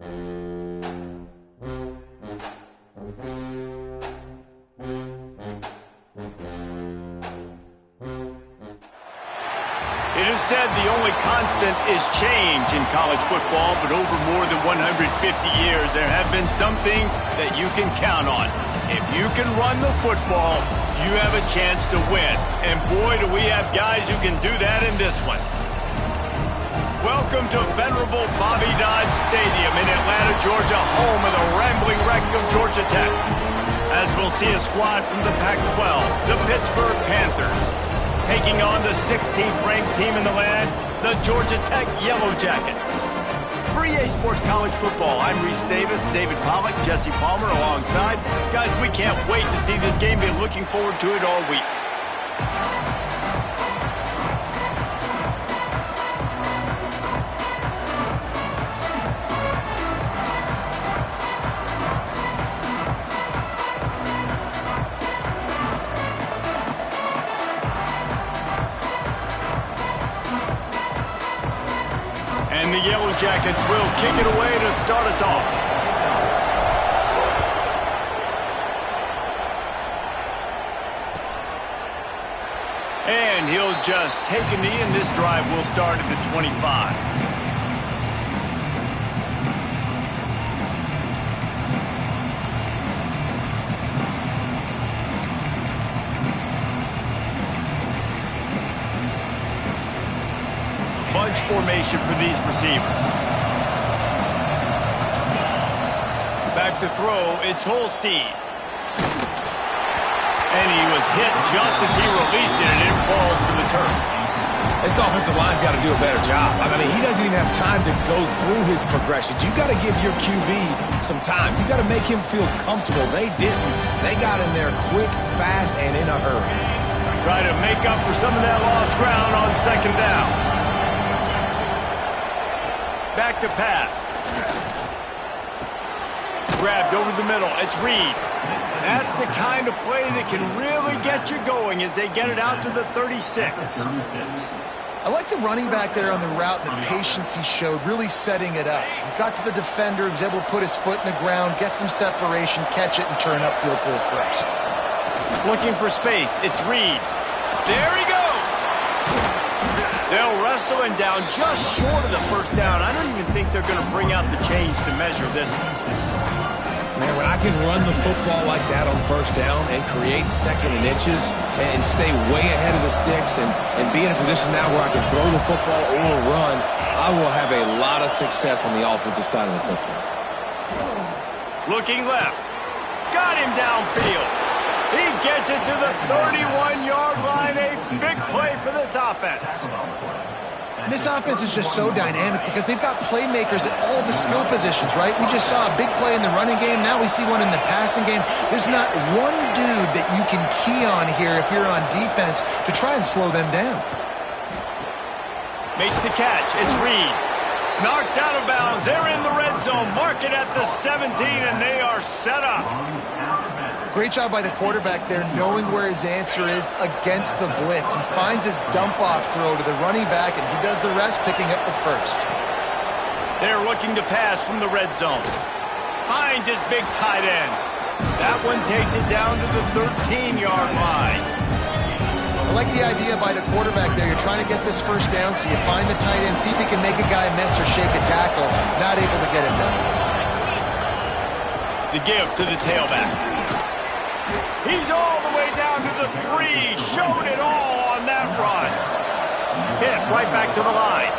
It is said the only constant is change in college football, but over more than 150 years, there have been some things that you can count on. If you can run the football, you have a chance to win. And boy, do we have guys who can do that in this one. Welcome to venerable Bobby Dodd Stadium in Atlanta, Georgia, home of the rambling wreck of Georgia Tech. As we'll see a squad from the Pac-12, the Pittsburgh Panthers, taking on the 16th ranked team in the land, the Georgia Tech Yellow Jackets. For EA Sports College Football, I'm Reese Davis, David Pollack, Jesse Palmer alongside. Guys, we can't wait to see this game. Been looking forward to it all week. And the Yellow Jackets will kick it away to start us off. And he'll just take a knee, and this drive will start at the 25. Bunch formation for these receivers. Back to throw, it's Holstein. And he was hit just as he released it, and it falls to the turf. This offensive line's got to do a better job. I mean, he doesn't even have time to go through his progressions. You got to give your QB some time. You got to make him feel comfortable. They didn't. They got in there quick, fast, and in a hurry. Try to make up for some of that lost ground on second down. Back to pass. Grabbed over the middle. It's Reed. That's the kind of play that can really get you going as they get it out to the 36. I like the running back there on the route and the patience he showed, really setting it up. He got to the defender, was able to put his foot in the ground, get some separation, catch it, and turn upfield for the first. Looking for space. It's Reed. There he goes. They'll wrestle him down just short of the first down. I don't even think they're going to bring out the chains to measure this one. Man, when I can run the football like that on first down and create second and inches and stay way ahead of the sticks and be in a position now where I can throw the football or run, I will have a lot of success on the offensive side of the football. Looking left. Got him downfield. He gets it to the 31-yard line. A big play for this offense. This offense is just so dynamic because they've got playmakers at all the skill positions, right? We just saw a big play in the running game. Now we see one in the passing game. There's not one dude that you can key on here if you're on defense to try and slow them down. Makes the catch. It's Reed. Knocked out of bounds. They're in the red zone. Mark it at the 17, and they are set up. Great job by the quarterback there, knowing where his answer is against the blitz. He finds his dump-off throw to the running back, and he does the rest, picking up the first. They're looking to pass from the red zone. Finds his big tight end. That one takes it down to the 13-yard line. I like the idea by the quarterback there. You're trying to get this first down, so you find the tight end, see if he can make a guy miss or shake a tackle. Not able to get it done. The give to the tailback. He's all the way down to the 3. Showed it all on that run. Hit right back to the line.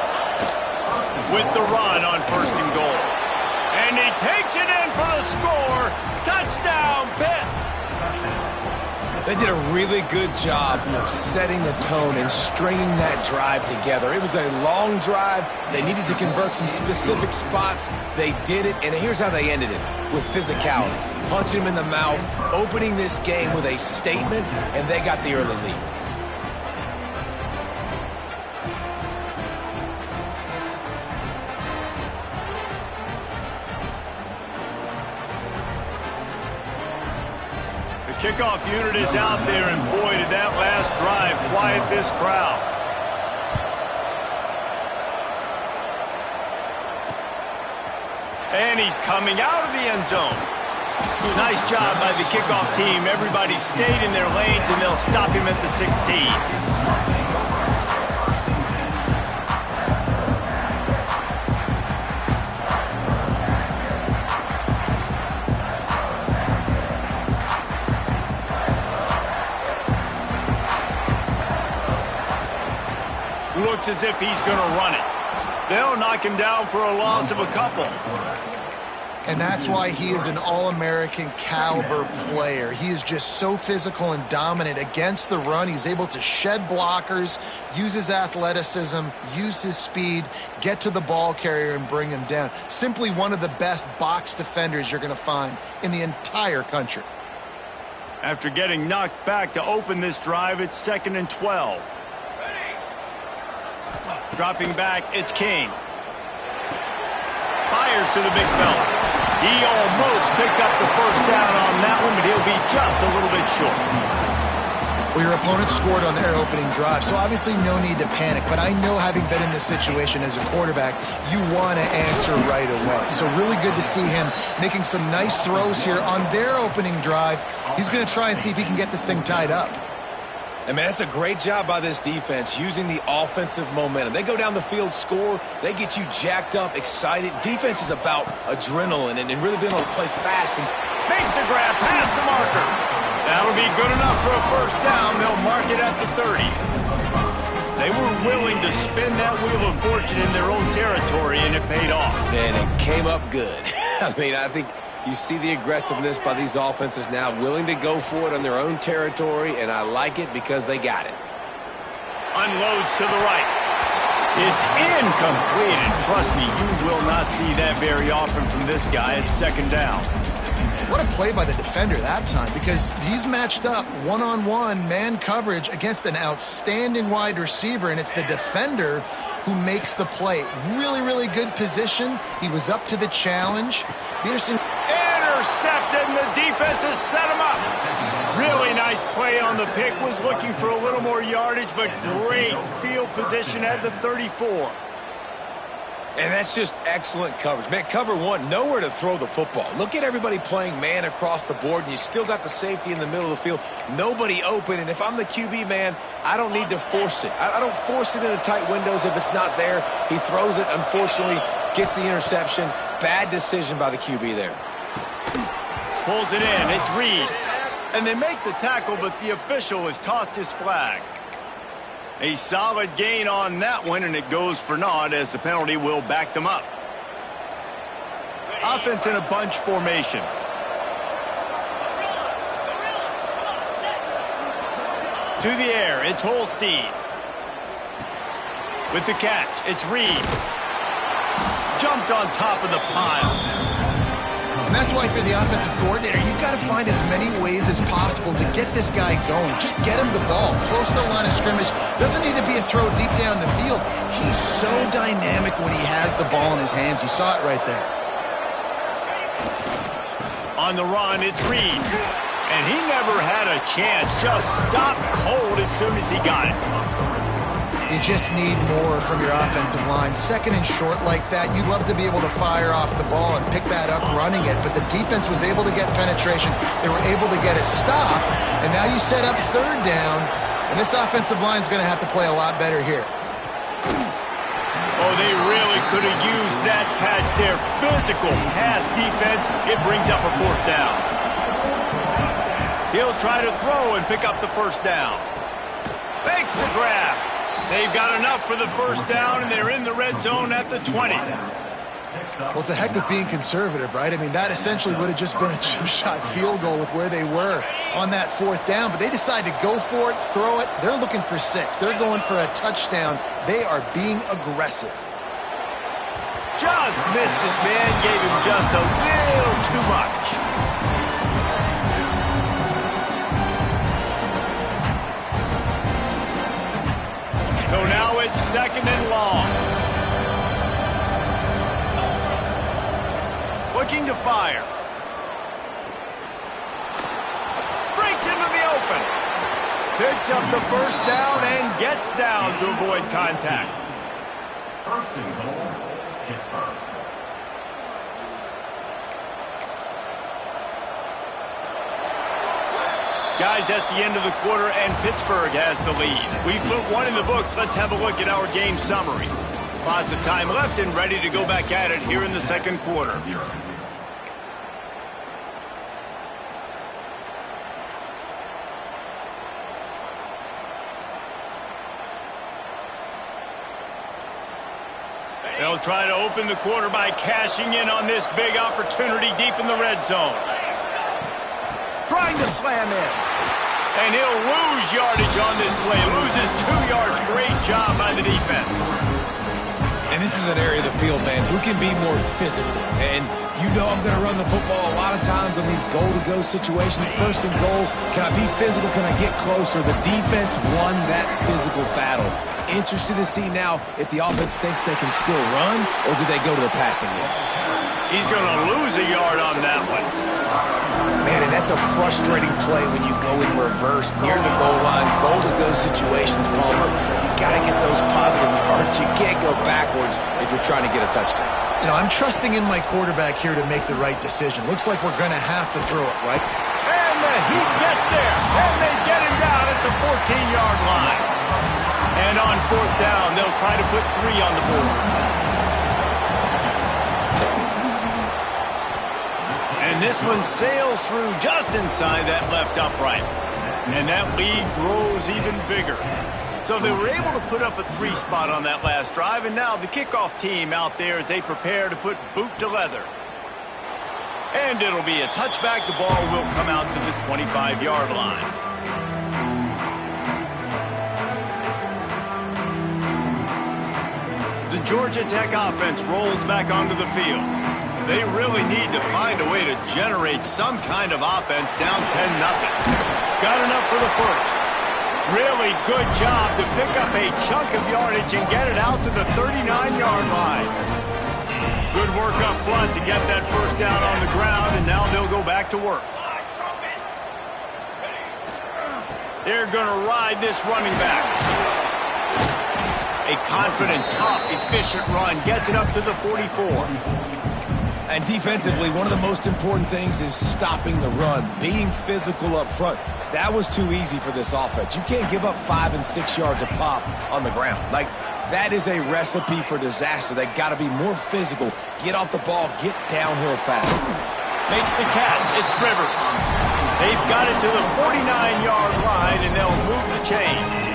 With the run on first and goal. And he takes it in for the score. Touchdown, Pitt. They did a really good job of setting the tone and stringing that drive together. It was a long drive. They needed to convert some specific spots. They did it, and here's how they ended it, with physicality. Punching him in the mouth, opening this game with a statement, and they got the early lead. Kickoff unit is out there, and boy, did that last drive quiet this crowd. And he's coming out of the end zone. Nice job by the kickoff team. Everybody stayed in their lanes, and they'll stop him at the 16. Looks as if he's going to run it. They'll knock him down for a loss of a couple. And that's why he is an All-American caliber player. He is just so physical and dominant against the run. He's able to shed blockers, use his athleticism, use his speed, get to the ball carrier and bring him down. Simply one of the best box defenders you're going to find in the entire country. After getting knocked back to open this drive, it's 2nd and 12. Dropping back, it's King. Fires to the big fella. He almost picked up the first down on that one, but he'll be just a little bit short. Well, your opponent scored on their opening drive, so obviously no need to panic. But I know, having been in this situation as a quarterback, you want to answer right away. So really good to see him making some nice throws here on their opening drive. He's going to try and see if he can get this thing tied up. And, man, that's a great job by this defense using the offensive momentum. They go down the field, score, they get you jacked up, excited. Defense is about adrenaline and really being able to play fast. And makes a grab past the marker. That'll be good enough for a first down. They'll mark it at the 30. They were willing to spin that wheel of fortune in their own territory, and it paid off. Man, it came up good. I mean, I think you see the aggressiveness by these offenses now, willing to go for it on their own territory, and I like it because they got it. Unloads to the right. It's incomplete, and trust me, you will not see that very often from this guy. It's 2nd down. What a play by the defender that time, because he's matched up one-on-one man coverage against an outstanding wide receiver, and it's the defender who makes the play. Really, really good position. He was up to the challenge. Peterson intercepted, and the defense has set him up. Really nice play on the pick. Was looking for a little more yardage, but great field position at the 34. And that's just excellent coverage. Man, cover one, nowhere to throw the football. Look at everybody playing man across the board, and you still got the safety in the middle of the field. Nobody open, and if I'm the QB, man, I don't need to force it. I don't force it into tight windows if it's not there. He throws it, unfortunately, gets the interception. Bad decision by the QB there. Pulls it in. It's Reed. And they make the tackle, but the official has tossed his flag. A solid gain on that one, and it goes for naught as the penalty will back them up. Offense in a bunch formation. To the air, it's Holstein. With the catch, it's Reed. Jumped on top of the pile. And that's why, if you're the offensive coordinator, you've got to find as many ways as possible to get this guy going. Just get him the ball close to the line of scrimmage. Doesn't need to be a throw deep down the field. He's so dynamic when he has the ball in his hands. You saw it right there. On the run, it's Reed. And he never had a chance. Just stopped cold as soon as he got it. You just need more from your offensive line. 2nd and short like that, you'd love to be able to fire off the ball and pick that up running it, but the defense was able to get penetration. They were able to get a stop, and now you set up 3rd down, and this offensive line is going to have to play a lot better here. Oh, they really could have used that catch there. Physical pass defense. It brings up a 4th down. He'll try to throw and pick up the first down. Makes the grab. They've got enough for the first down, and they're in the red zone at the 20. Well, it's a heck of being conservative, right? I mean, that essentially would have just been a chip shot field goal with where they were on that 4th down, but they decide to go for it, throw it. They're looking for 6. They're going for a touchdown. They are being aggressive. Just missed his man, gave him just a little too much. So now it's 2nd and long. Looking to fire. Breaks into the open. Picks up the first down and gets down to avoid contact. First and goal, Pittsburgh. Guys, that's the end of the quarter, and Pittsburgh has the lead. We've put one in the books. Let's have a look at our game summary. Lots of time left and ready to go back at it here in the second quarter. They'll try to open the quarter by cashing in on this big opportunity deep in the red zone. Trying to slam in. And he'll lose yardage on this play. Loses 2 yards. Great job by the defense. And this is an area of the field, man, who can be more physical. And you know I'm going to run the football a lot of times on these goal-to-go situations. First and goal, can I be physical? Can I get closer? The defense won that physical battle. Interested to see now if the offense thinks they can still run, or do they go to the passing game? He's going to lose a yard on that one. Man, and that's a frustrating play when you go in reverse near the goal line, goal-to-go situations, Palmer. You got to get those positive yards. You can't go backwards if you're trying to get a touchdown. You know, I'm trusting in my quarterback here to make the right decision. Looks like we're going to have to throw it, right? And the Heat gets there, and they get him down at the 14-yard line. And on fourth down, they'll try to put 3 on the board. And this one sails through just inside that left upright. And that lead grows even bigger. So they were able to put up a 3 spot on that last drive, and now the kickoff team out there as they prepare to put boot to leather. And it'll be a touchback. The ball will come out to the 25-yard line. The Georgia Tech offense rolls back onto the field. They really need to find a way to generate some kind of offense down 10-0. Got enough for the first. Really good job to pick up a chunk of yardage and get it out to the 39-yard line. Good work up front to get that first down on the ground, and now they'll go back to work. They're going to ride this running back. A confident, tough, efficient run gets it up to the 44. And defensively, one of the most important things is stopping the run, being physical up front. That was too easy for this offense. You can't give up 5 and 6 yards a pop on the ground. Like, that is a recipe for disaster. They got to be more physical, get off the ball, get downhill fast. Makes the catch. It's Rivers. They've got it to the 49-yard line, and they'll move the chains.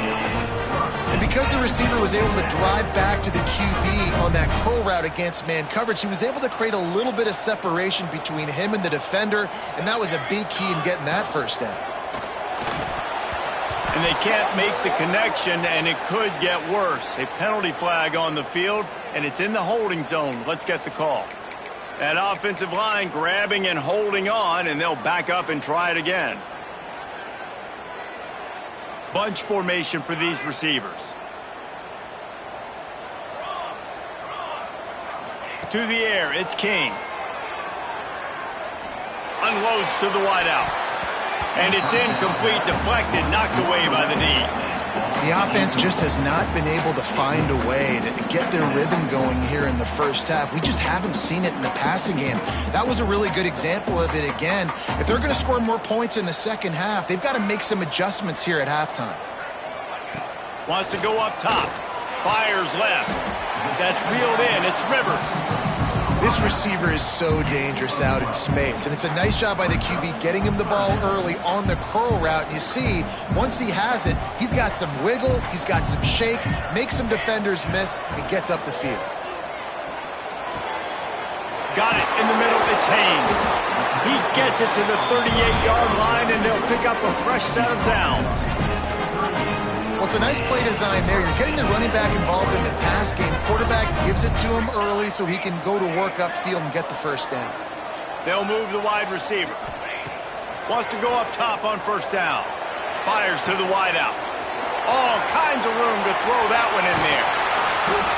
And because the receiver was able to drive back to the QB on that curl route against man coverage, he was able to create a little bit of separation between him and the defender, and that was a big key in getting that first down. And they can't make the connection, and it could get worse. A penalty flag on the field, and it's in the holding zone. Let's get the call. That offensive line grabbing and holding on, and they'll back up and try it again. Bunch formation for these receivers. To the air, it's King. Unloads to the wideout. And it's incomplete, deflected, knocked away by the knee. The offense just has not been able to find a way to get their rhythm going here in the first half. We just haven't seen it in the passing game. That was a really good example of it again. If they're going to score more points in the second half, they've got to make some adjustments here at halftime. Wants to go up top. Fires left. That's reeled in. It's Rivers. This receiver is so dangerous out in space, and it's a nice job by the QB getting him the ball early on the curl route. And you see, once he has it, he's got some wiggle, he's got some shake, makes some defenders miss, and gets up the field. Got it in the middle. It's Haynes. He gets it to the 38-yard line, and they'll pick up a fresh set of downs. Well, it's a nice play design there. You're getting the running back involved in the pass game. Quarterback gives it to him early so he can go to work upfield and get the first down. They'll move the wide receiver. Wants to go up top on first down. Fires to the wideout. All kinds of room to throw that one in there.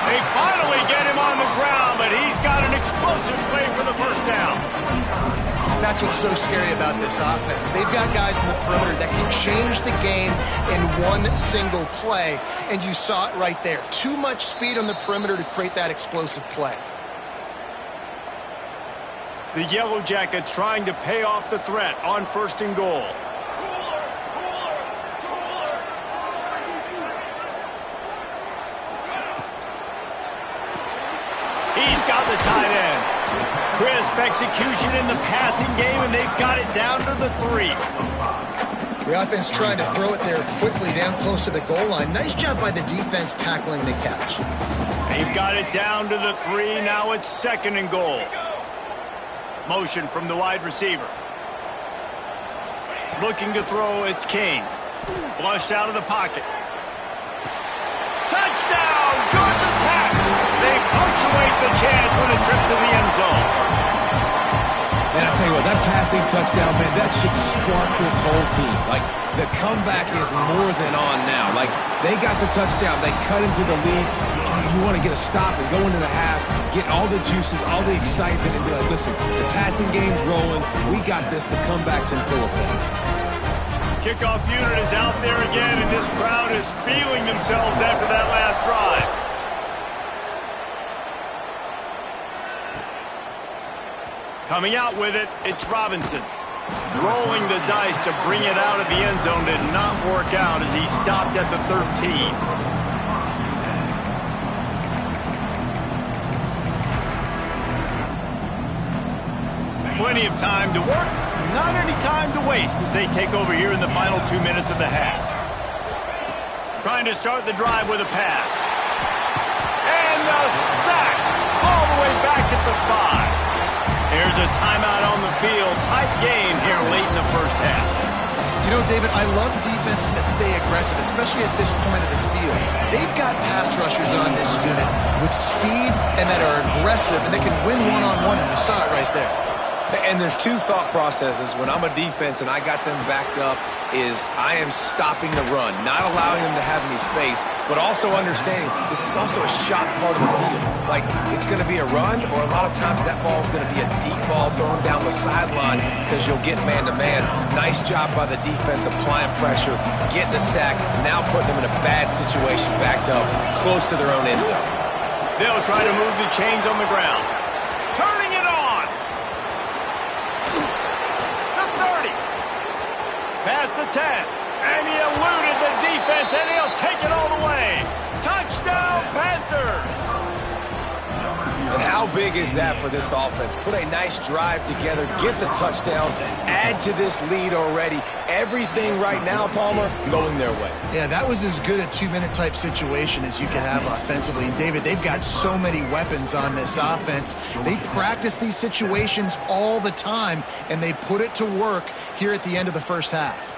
They finally get him on the ground, but he's got an explosive play for the first down. That's what's so scary about this offense. They've got guys in the perimeter that can change the game in one single play, and you saw it right there. Too much speed on the perimeter to create that explosive play. The Yellow Jackets trying to pay off the threat on first and goal. execution in the passing game, and they've got it down to the 3. The offense trying to throw it there quickly down close to the goal line. Nice job by the defense tackling the catch. They've got it down to the 3. Now it's 2nd and goal. Motion from the wide receiver. Looking to throw, it's King. Flushed out of the pocket. Touchdown, Georgia Tech! They punctuate the chance with a trip to the end zone. Man, I tell you what, that passing touchdown, man, that should spark this whole team. Like, the comeback is more than on now. Like, they got the touchdown. They cut into the lead. You want to get a stop and go into the half, get all the juices, all the excitement, and be like, listen, the passing game's rolling. We got this. The comeback's in full effect. Kickoff unit is out there again, and this crowd is feeling themselves after that last drive. Coming out with it, it's Robinson. Rolling the dice to bring it out of the end zone did not work out as he stopped at the 13. Plenty of time to work, not any time to waste as they take over here in the final 2 minutes of the half. Trying to start the drive with a pass. And a sack all the way back at the 5. There's a timeout on the field. Tight game here late in the first half. You know, David, I love defenses that stay aggressive, especially at this point of the field. They've got pass rushers on this unit with speed and that are aggressive, and they can win one-on-one, and you saw it right there. And there's two thought processes when I'm a defense and I got them backed up is I am stopping the run, not allowing them to have any space, but also understanding this is also a shot part of the field. Like, it's going to be a run, or a lot of times that ball is going to be a deep ball thrown down the sideline because you'll get man-to-man. Nice job by the defense applying pressure, getting a sack, now putting them in a bad situation backed up close to their own end zone. They'll try to move the chains on the ground. Turning it on! The 30. Past the 10. And he eluded the defense, and he'll take it all the way. Touchdown, Panthers! And how big is that for this offense? Put a nice drive together, get the touchdown, add to this lead already. Everything right now, Palmer, going their way. Yeah, that was as good a 2-minute type situation as you could have offensively. And David, they've got so many weapons on this offense. They practice these situations all the time, and they put it to work here at the end of the first half.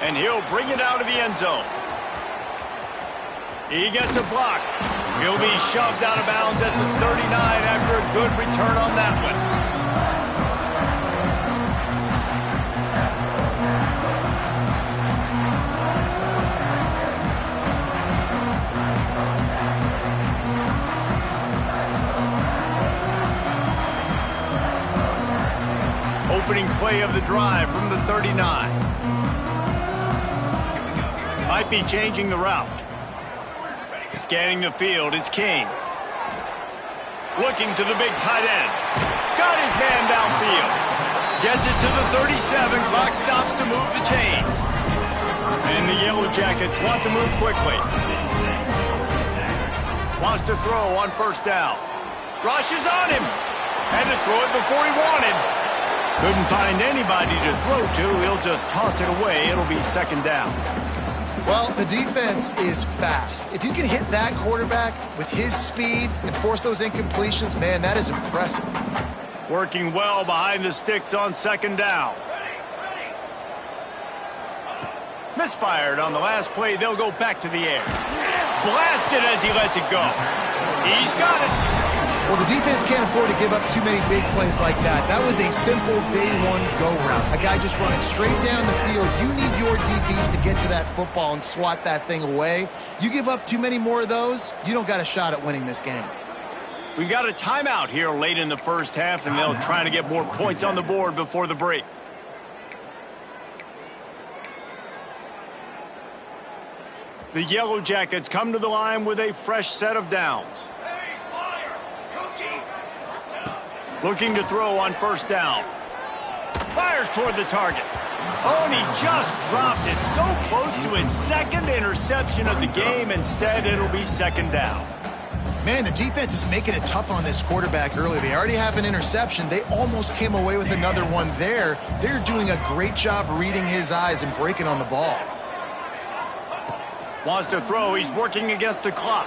And he'll bring it out of the end zone. He gets a block. He'll be shoved out of bounds at the 39 after a good return on that one. Opening play of the drive from the 39. Might be changing the route. Scanning the field, it's King. Looking to the big tight end. Got his man downfield. Gets it to the 37. Clock stops to move the chains. And the Yellow Jackets want to move quickly. Wants to throw on first down. Rushes on him. Had to throw it before he wanted. Couldn't find anybody to throw to. He'll just toss it away. It'll be second down. Well, the defense is fast. If you can hit that quarterback with his speed and force those incompletions, man, that is impressive. Working well behind the sticks on second down. Misfired on the last play. They'll go back to the air. Blasted as he lets it go. He's got it. Well, the defense can't afford to give up too many big plays like that. That was a simple day-one go route. A guy just running straight down the field. You need your DBs to get to that football and swat that thing away. You give up too many more of those, you don't got a shot at winning this game. We've got a timeout here late in the first half, and they'll try to get more points on the board before the break. The Yellow Jackets come to the line with a fresh set of downs. Looking to throw on first down. Fires toward the target. Oh, and he just dropped it so close to his second interception of the game. Instead, it'll be second down. Man, the defense is making it tough on this quarterback early. They already have an interception. They almost came away with another one there. They're doing a great job reading his eyes and breaking on the ball. Wants to throw. He's working against the clock.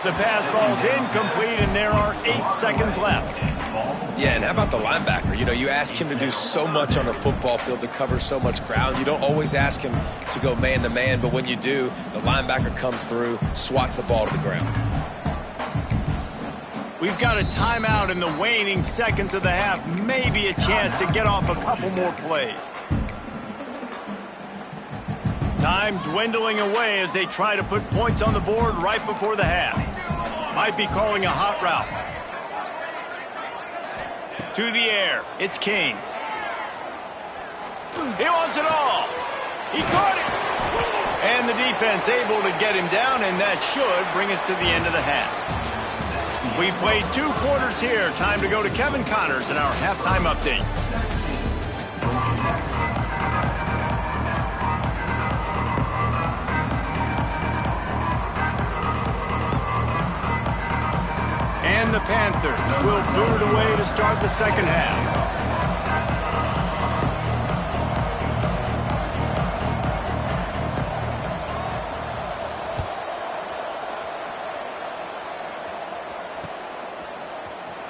The pass falls incomplete, and there are 8 seconds left. Yeah, and how about the linebacker? You know, you ask him to do so much on the football field to cover so much ground. You don't always ask him to go man-to-man, but when you do, the linebacker comes through, swats the ball to the ground. We've got a timeout in the waning seconds of the half. Maybe a chance to get off a couple more plays. Time dwindling away as they try to put points on the board right before the half. Might be calling a hot route. To the air, it's King. He wants it all. He caught it. And the defense able to get him down, and that should bring us to the end of the half. We played 2 quarters here. Time to go to Kevin Connors in our halftime update. And the Panthers will boot it away to start the second half.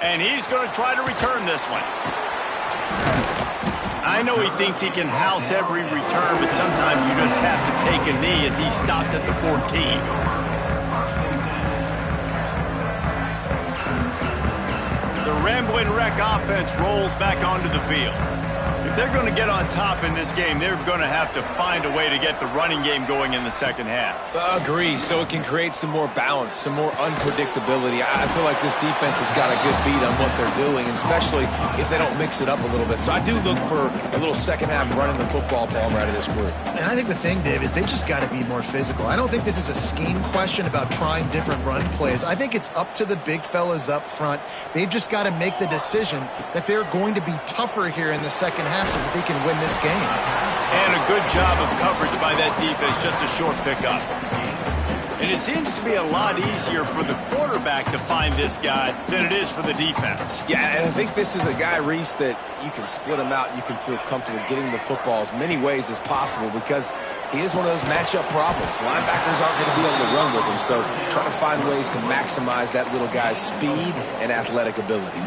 And he's going to try to return this one. I know he thinks he can house every return, but sometimes you just have to take a knee as he stopped at the 14. The Ramblin' Wreck offense rolls back onto the field. If they're going to get on top in this game, they're going to have to find a way to get the running game going in the second half. Agree, so it can create some more balance, some more unpredictability. I feel like this defense has got a good beat on what they're doing, especially if they don't mix it up a little bit. So I do look for a little second half running the football ball right of this group. And I think the thing, Dave, is they just got to be more physical. I don't think this is a scheme question about trying different run plays. I think it's up to the big fellas up front. They've just got to make the decision that they're going to be tougher here in the second half so that they can win this game. And a good job of coverage by that defense, just a short pickup. And it seems to be a lot easier for the quarterback to find this guy than it is for the defense. Yeah, and I think this is a guy, Reese, that you can split him out. You can feel comfortable getting the football as many ways as possible because he is one of those matchup problems. Linebackers aren't going to be able to run with him, so try to find ways to maximize that little guy's speed and athletic ability.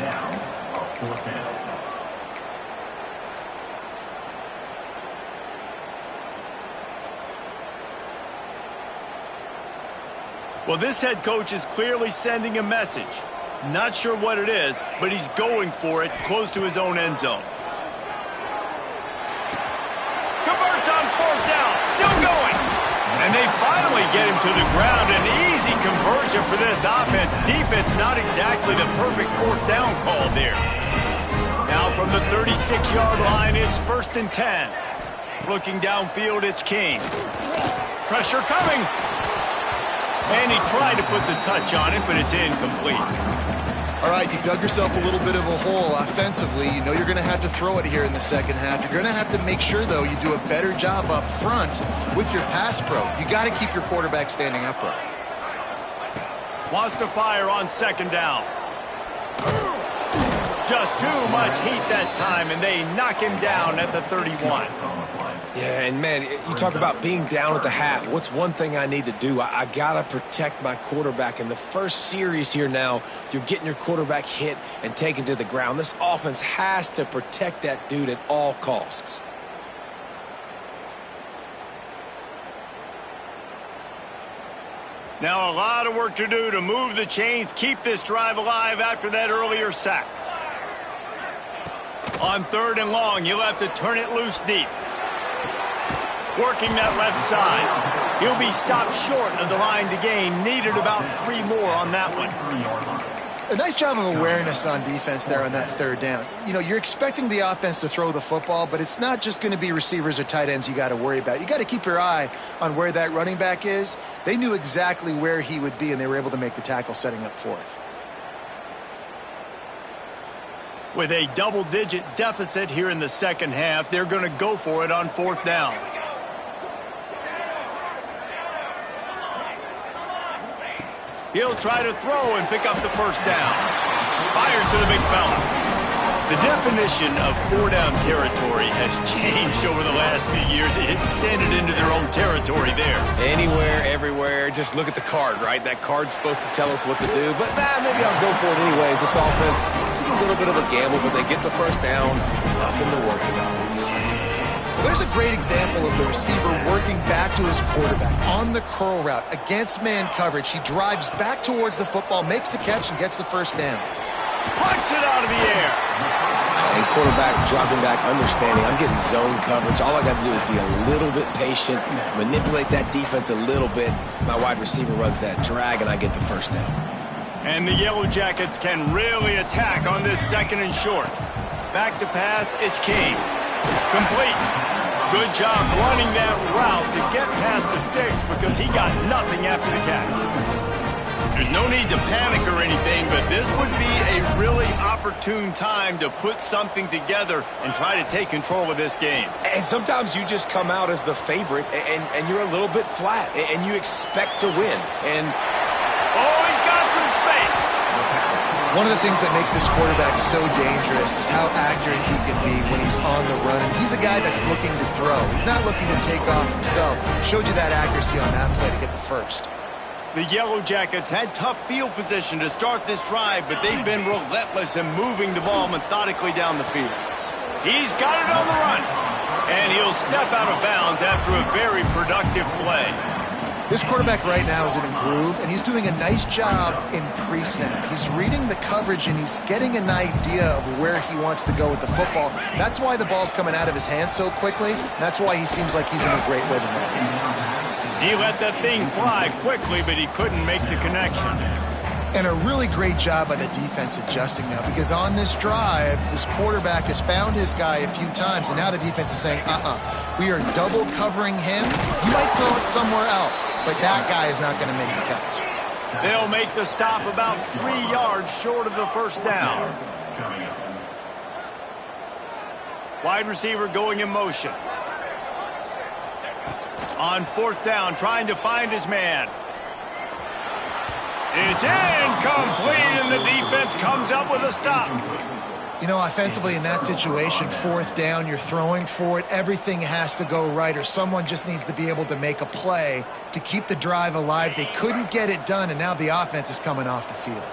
Well, this head coach is clearly sending a message. Not sure what it is, but he's going for it close to his own end zone. Converts on 4th down, still going. And they finally get him to the ground. An easy conversion for this offense. Defense not exactly the perfect 4th down call there. Now from the 36-yard line, it's 1st and 10. Looking downfield, it's King. Pressure coming. And he tried to put the touch on it, but it's incomplete. All right, you've dug yourself a little bit of a hole offensively. You know you're going to have to throw it here in the second half. You're going to have to make sure, though, you do a better job up front with your pass pro. You got to keep your quarterback standing upright. Wants to fire on 2nd down. Just too much heat that time, and they knock him down at the 31. Yeah, and man, you talk about being down at the half. What's one thing I need to do? I got to protect my quarterback. In the first series here now, you're getting your quarterback hit and taken to the ground. This offense has to protect that dude at all costs. Now a lot of work to do to move the chains, keep this drive alive after that earlier sack. On 3rd and long, you'll have to turn it loose deep. Working that left side. He'll be stopped short of the line to gain. Needed about 3 more on that one. A nice job of awareness on defense there on that 3rd down. You know, you're expecting the offense to throw the football, but it's not just going to be receivers or tight ends you got to worry about. You got to keep your eye on where that running back is. They knew exactly where he would be, and they were able to make the tackle setting up 4th. With a double-digit deficit here in the second half, they're going to go for it on 4th down. He'll try to throw and pick up the first down. Fires to the big fella. The definition of four-down territory has changed over the last few years. It extended into their own territory there. Anywhere, everywhere. Just look at the card, right? That card's supposed to tell us what to do. But maybe I'll go for it anyways. This offense took a little bit of a gamble, but they get the first down. Nothing to worry about, Reese. There's a great example of the receiver working back to his quarterback on the curl route against man coverage. He drives back towards the football, makes the catch, and gets the first down. Punts it out of the air. And quarterback dropping back, understanding I'm getting zone coverage. All I got to do is be a little bit patient, manipulate that defense a little bit. My wide receiver runs that drag, and I get the first down. And the Yellow Jackets can really attack on this second and short. Back to pass, it's King. Complete. Good job running that route to get past the sticks because he got nothing after the catch. There's no need to panic or anything, but this would be a really opportune time to put something together and try to take control of this game. And sometimes you just come out as the favorite, and you're a little bit flat, and you expect to win. And oh, he's got some space. One of the things that makes this quarterback so dangerous is how accurate he can be when he's on the run. And he's a guy that's looking to throw. He's not looking to take off himself. Showed you that accuracy on that play to get the first. The Yellow Jackets had tough field position to start this drive, but they've been relentless in moving the ball methodically down the field. He's got it on the run, and he'll step out of bounds after a very productive play. This quarterback right now is in a groove, and he's doing a nice job in pre-snap. He's reading the coverage, and he's getting an idea of where he wants to go with the football. That's why the ball's coming out of his hands so quickly. That's why he seems like he's in a great rhythm right now. He let that thing fly quickly, but he couldn't make the connection. And a really great job by the defense adjusting now, because on this drive, this quarterback has found his guy a few times, and now the defense is saying, we are double covering him. You might throw it somewhere else, but that guy is not going to make the catch. They'll make the stop about 3 yards short of the first down. Wide receiver going in motion. On fourth down, trying to find his man. It's incomplete, and the defense comes up with a stop. You know, offensively in that situation, fourth down, you're throwing for it. Everything has to go right, or someone just needs to be able to make a play to keep the drive alive. They couldn't get it done, and now the offense is coming off the field.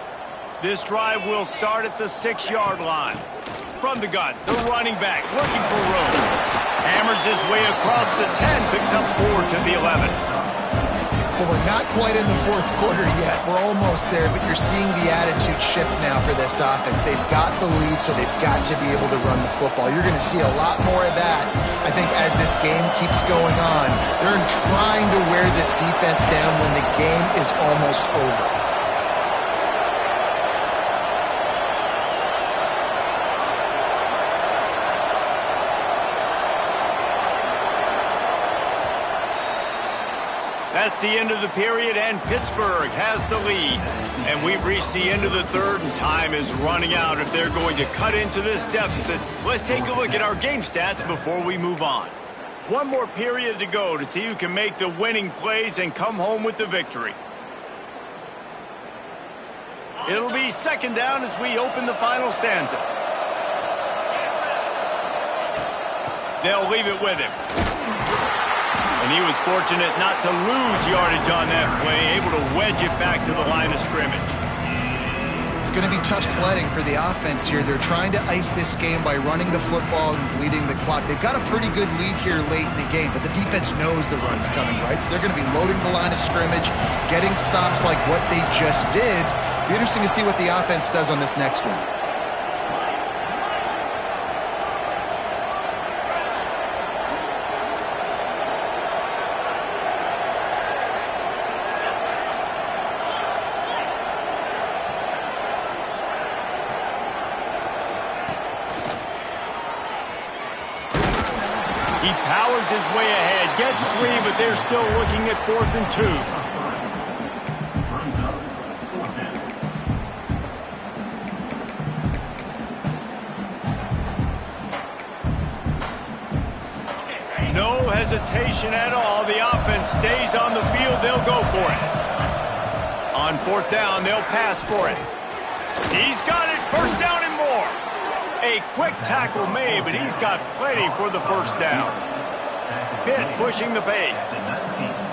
This drive will start at the 6-yard line. From the gun, the running back looking for room. Hammers his way across the 10, picks up 4 to the 11. Well, we're not quite in the fourth quarter yet. We're almost there, but you're seeing the attitude shift now for this offense. They've got the lead, so they've got to be able to run the football. You're going to see a lot more of that, I think, as this game keeps going on. They're trying to wear this defense down when the game is almost over. That's the end of the period, and Pittsburgh has the lead. And we've reached the end of the third, and time is running out if they're going to cut into this deficit. Let's take a look at our game stats before we move on. One more period to go to see who can make the winning plays and come home with the victory. It'll be second down as we open the final stanza. They'll leave it with him. And he was fortunate not to lose yardage on that play, able to wedge it back to the line of scrimmage. It's going to be tough sledding for the offense here. They're trying to ice this game by running the football and bleeding the clock. They've got a pretty good lead here late in the game, but the defense knows the run's coming, right? So they're going to be loading the line of scrimmage, getting stops like what they just did. Be interesting to see what the offense does on this next one. He powers his way ahead, gets 3, but they're still looking at 4th and 2. No hesitation at all. The offense stays on the field. They'll go for it. On fourth down, they'll pass for it. He's got it. First down and more. A quick tackle made, but he's got plenty for the first down. Pitt pushing the pace.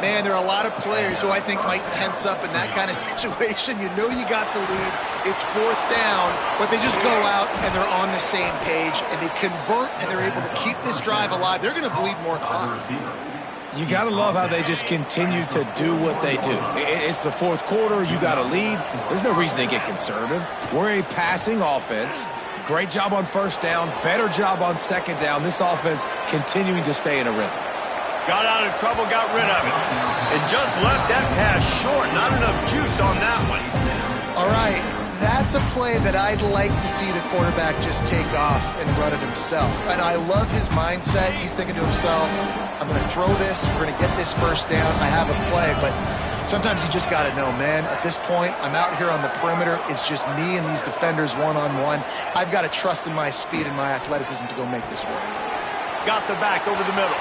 Man, there are a lot of players who I think might tense up in that kind of situation. You know you got the lead. It's fourth down, but they just go out and they're on the same page, and they convert, and they're able to keep this drive alive. They're going to bleed more clock. You got to love how they just continue to do what they do. It's the fourth quarter. You got a lead. There's no reason to get conservative. We're a passing offense. Great job on first down. Better job on second down. This offense continuing to stay in a rhythm. Got out of trouble, got rid of it. And just left that pass short. Not enough juice on that one. All right, that's a play that I'd like to see the quarterback just take off and run it himself. And I love his mindset. He's thinking to himself, I'm going to throw this. We're going to get this first down. I have a play, but sometimes you just got to know, man, at this point, I'm out here on the perimeter. It's just me and these defenders one-on-one. I've got to trust in my speed and my athleticism to go make this work. Got the back over the middle.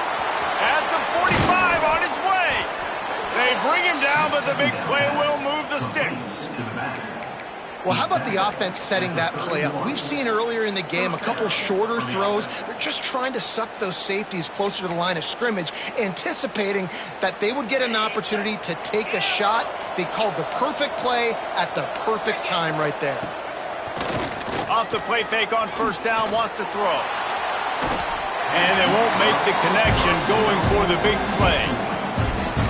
At the 45, on his way. They bring him down, but the big play will move the sticks. Well, how about the offense setting that play up? We've seen earlier in the game a couple shorter throws. They're just trying to suck those safeties closer to the line of scrimmage, anticipating that they would get an opportunity to take a shot. They called the perfect play at the perfect time right there. Off the play fake on first down, wants to throw. And they won't make the connection going for the big play.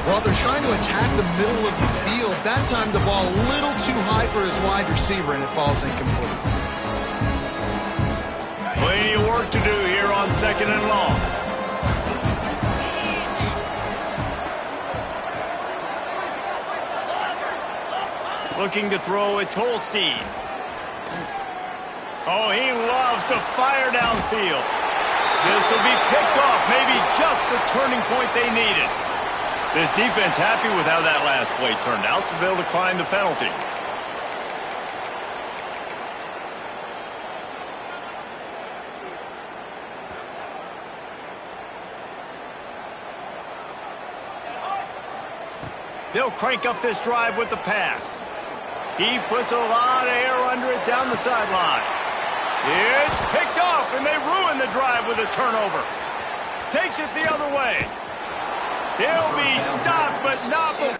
Well, they're trying to attack the middle of the field. That time the ball a little too high for his wide receiver, and it falls incomplete. Plenty of work to do here on second and long. Looking to throw, it's Holstein. Oh, he loves to fire downfield. This will be picked off, maybe just the turning point they needed. This defense happy with how that last play turned out, so they'll decline the penalty. They'll crank up this drive with the pass. He puts a lot of air under it down the sideline. It's picked off, and they ruin the drive with a turnover. Takes it the other way. They'll be stopped, but not before.